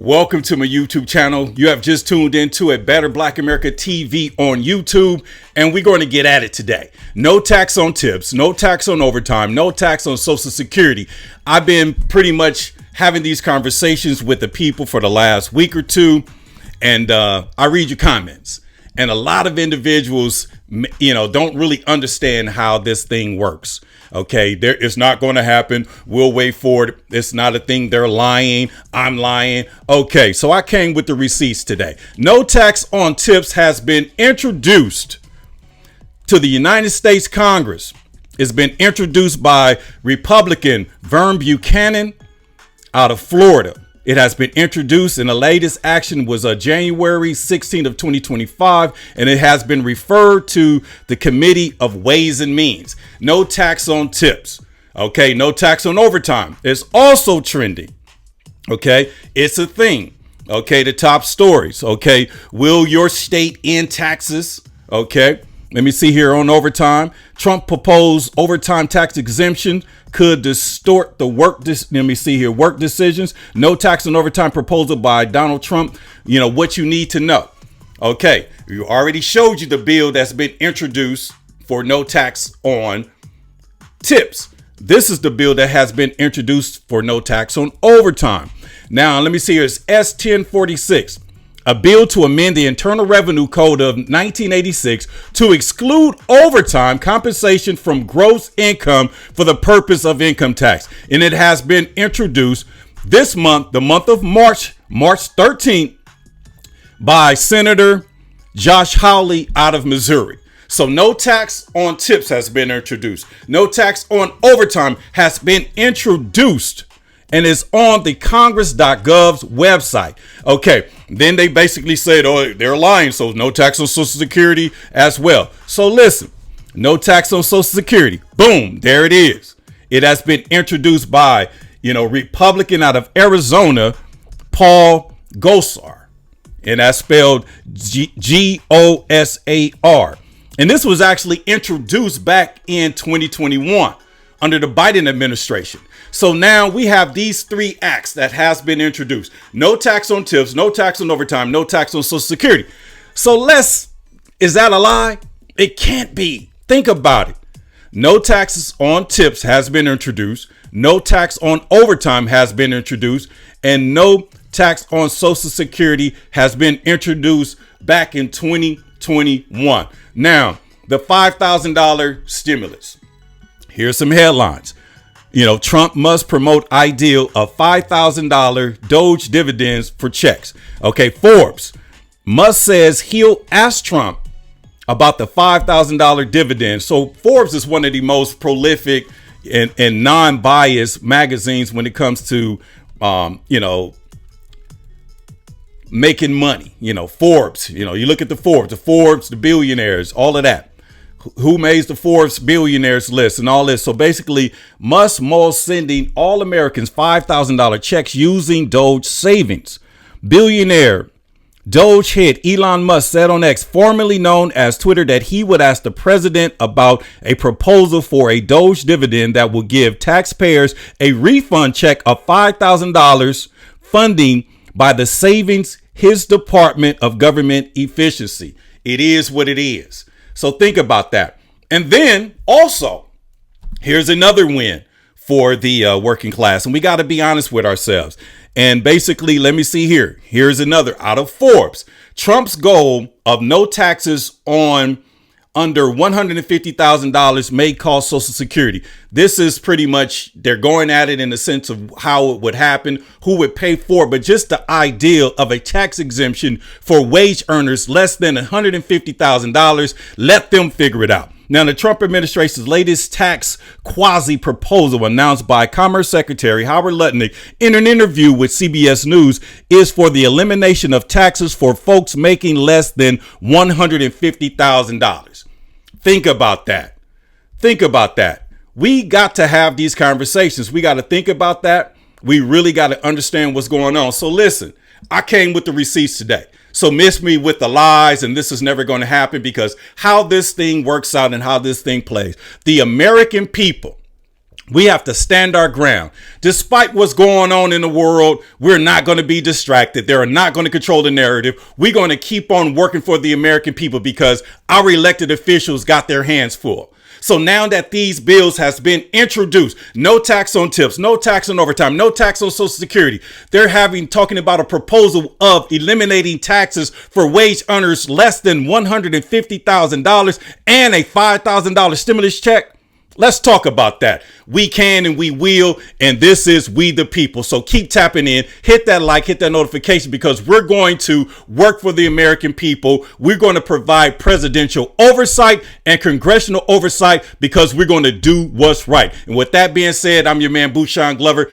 Welcome to my YouTube channel. You have just tuned into a Better Black America TV on YouTube, and we're going to get at it today. No tax on tips, no tax on overtime, no tax on Social Security. I've been pretty much having these conversations with the people for the last week or two, and I read your comments. And a lot of individuals, don't really understand how this thing works. Okay, it's not going to happen. We'll wait for it. It's not a thing. They're lying. I'm lying. Okay, so I came with the receipts today. No tax on tips has been introduced to the United States Congress. It's been introduced by Republican Vern Buchanan out of Florida. It has been introduced, and the latest action was January 16th of 2025, and it has been referred to the Committee of Ways and Means. No tax on tips. Okay, no tax on overtime. It's also trending. Okay, it's a thing. Okay, the top stories. Okay, will your state end taxes? Okay, let me see here on overtime. Trump proposed overtime tax exemption could distort the work decisions. No tax on overtime proposal by Donald Trump. What you need to know. Okay, you already showed you the bill that's been introduced for no tax on tips. This is the bill that has been introduced for no tax on overtime. Now, let me see here. It's S-1046. A bill to amend the Internal Revenue Code of 1986 to exclude overtime compensation from gross income for the purpose of income tax. And it has been introduced this month, the month of March 13th, by Senator Josh Hawley out of Missouri. So no tax on tips has been introduced. No tax on overtime has been introduced. And it's on the congress.gov's website. Okay, then they basically said, oh, they're lying. So no tax on Social Security as well. So listen, no tax on Social Security. Boom, there it is. It has been introduced by, Republican out of Arizona, Paul Gosar. And that's spelled Gosar. And this was actually introduced back in 2021 under the Biden administration. So now we have these three acts that has been introduced. No tax on tips, no tax on overtime, no tax on Social Security. So is that a lie? It can't be. Think about it. No taxes on tips has been introduced. No tax on overtime has been introduced. And no tax on Social Security has been introduced back in 2021. Now, the $5,000 stimulus. Here's some headlines. Trump must promote ideal of $5,000 Doge dividends for checks. Okay, Forbes. Musk says he'll ask Trump about the $5,000 dividend. So Forbes is one of the most prolific and non-biased magazines when it comes to, making money. Forbes, you look at the Forbes, the billionaires, all of that. Who made the Forbes billionaires list and all this. So basically, Musk sending all Americans $5,000 checks using Doge savings. Billionaire Doge head Elon Musk said on X, formerly known as Twitter, that he would ask the president about a proposal for a Doge dividend that will give taxpayers a refund check of $5,000 funding by the savings his Department of Government Efficiency. It is what it is. So think about that. And then also, here's another win for the working class. And we got to be honest with ourselves. And basically, let me see here. Here's another out of Forbes. Trump's goal of no taxes on under $150,000 may cost Social Security. This is pretty much, they're going at it in the sense of how it would happen, who would pay for it, but just the idea of a tax exemption for wage earners less than $150,000, let them figure it out. Now, the Trump administration's latest tax quasi proposal announced by Commerce Secretary Howard Lutnick in an interview with CBS News is for the elimination of taxes for folks making less than $150,000. Think about that. Think about that. We got to have these conversations. We got to think about that. We really got to understand what's going on. So listen, I came with the receipts today. So miss me with the lies and this is never going to happen, because how this thing works out and how this thing plays. The American people We have to stand our ground. Despite what's going on in the world, we're not going to be distracted. They're not going to control the narrative. We're going to keep on working for the American people because our elected officials got their hands full. So now that these bills has been introduced, no tax on tips, no tax on overtime, no tax on Social Security. They're talking about a proposal of eliminating taxes for wage earners less than $150,000 and a $5,000 stimulus check. Let's talk about that. We can and we will. And this is We the People. So keep tapping in, hit that like, hit that notification, because we're going to work for the American people. We're going to provide presidential oversight and congressional oversight because we're going to do what's right. And with that being said, I'm your man, Bushan Glover.